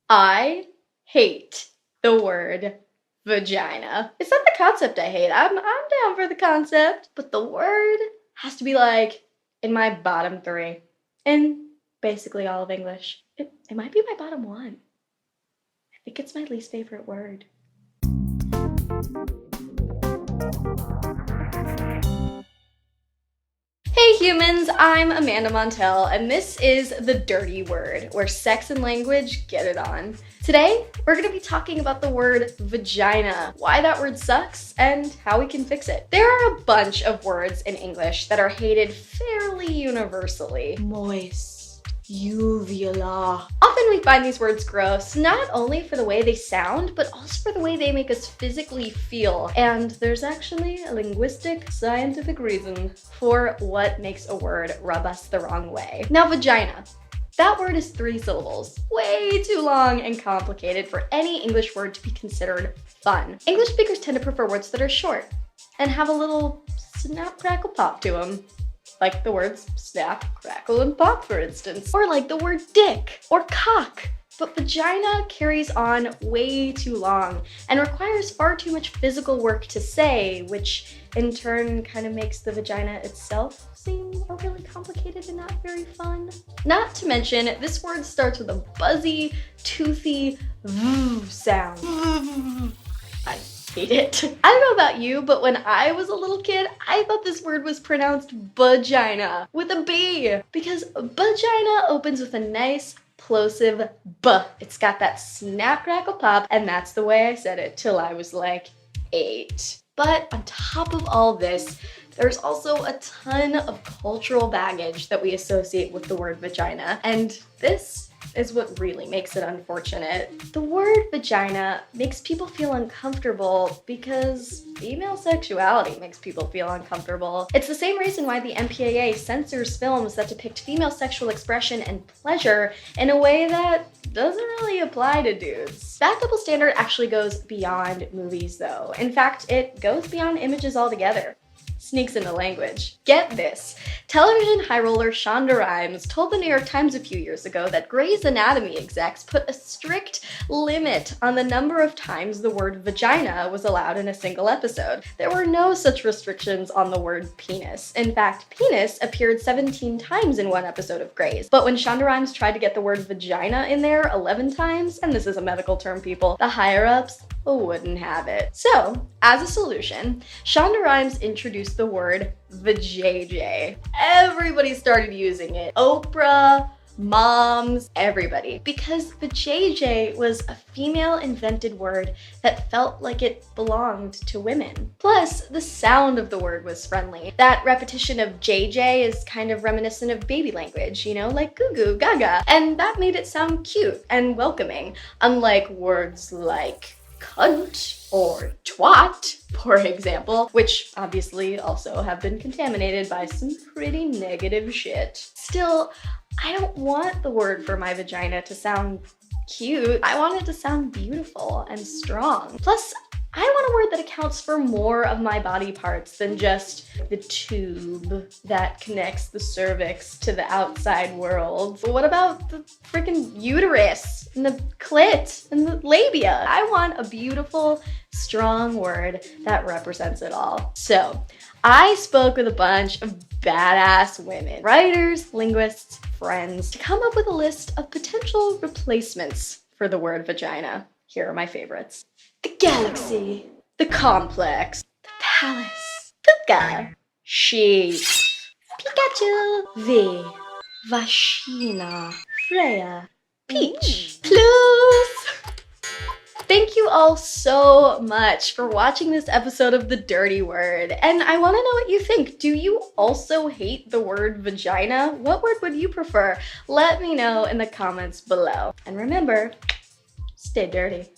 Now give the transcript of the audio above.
I hate the word vagina. It's not the concept I hate. I'm down for the concept, but the word has to be like in my bottom three in basically all of English. It might be my bottom one. I think it's my least favorite word. Hey humans, I'm Amanda Montell, and this is The Dirty Word, where sex and language get it on. Today, we're gonna be talking about the word vagina, why that word sucks, and how we can fix it. There are a bunch of words in English that are hated fairly universally. Moist. Uvula. Often we find these words gross, not only for the way they sound, but also for the way they make us physically feel. And there's actually a linguistic, scientific reason for what makes a word rub us the wrong way. Now, vagina. That word is 3 syllables, way too long and complicated for any English word to be considered fun. English speakers tend to prefer words that are short and have a little snap, crackle, pop to them. Like the words snap, crackle, and pop, for instance. Or like the word dick or cock. But vagina carries on way too long and requires far too much physical work to say, which in turn kind of makes the vagina itself seem overly complicated and not very fun. Not to mention, this word starts with a buzzy, toothy v sound. I hate it. I don't know about you, but when I was a little kid, I thought this word was pronounced vagina with a B, because vagina opens with a nice plosive B. It's got that snap, crackle, pop, and that's the way I said it till I was like 8. But on top of all this, there's also a ton of cultural baggage that we associate with the word vagina, and this is what really makes it unfortunate. The word vagina makes people feel uncomfortable because female sexuality makes people feel uncomfortable. It's the same reason why the MPAA censors films that depict female sexual expression and pleasure in a way that doesn't really apply to dudes. That double standard actually goes beyond movies though. In fact, it goes beyond images altogether. Sneaks into language. Get this. Television high roller Shonda Rhimes told the New York Times a few years ago that Grey's Anatomy execs put a strict limit on the number of times the word vagina was allowed in a single episode. There were no such restrictions on the word penis. In fact, penis appeared 17 times in one episode of Grey's. But when Shonda Rhimes tried to get the word vagina in there 11 times, and this is a medical term, people, the higher-ups wouldn't have it. So, as a solution, Shonda Rhimes introduced the word vajayjay. Everybody started using it. Oprah, moms, everybody. Because vajayjay was a female-invented word that felt like it belonged to women. Plus, the sound of the word was friendly. That repetition of JJ is kind of reminiscent of baby language, you know, like goo goo, gaga. And that made it sound cute and welcoming, unlike words like cunt or twat, for example, which obviously also have been contaminated by some pretty negative shit. Still, I don't want the word for my vagina to sound cute. I want it to sound beautiful and strong. Plus, I want a word that accounts for more of my body parts than just the tube that connects the cervix to the outside world. But what about the freaking uterus and the clit and the labia? I want a beautiful, strong word that represents it all. So, I spoke with a bunch of badass women, writers, linguists, friends, to come up with a list of potential replacements for the word vagina. Here are my favorites. The galaxy, the complex, the palace, Puka, sheep, Pikachu, the Vagina, Freya, Peach, Plus. Thank you all so much for watching this episode of The Dirty Word, and I want to know what you think. Do you also hate the word vagina? What word would you prefer? Let me know in the comments below. And remember, stay dirty.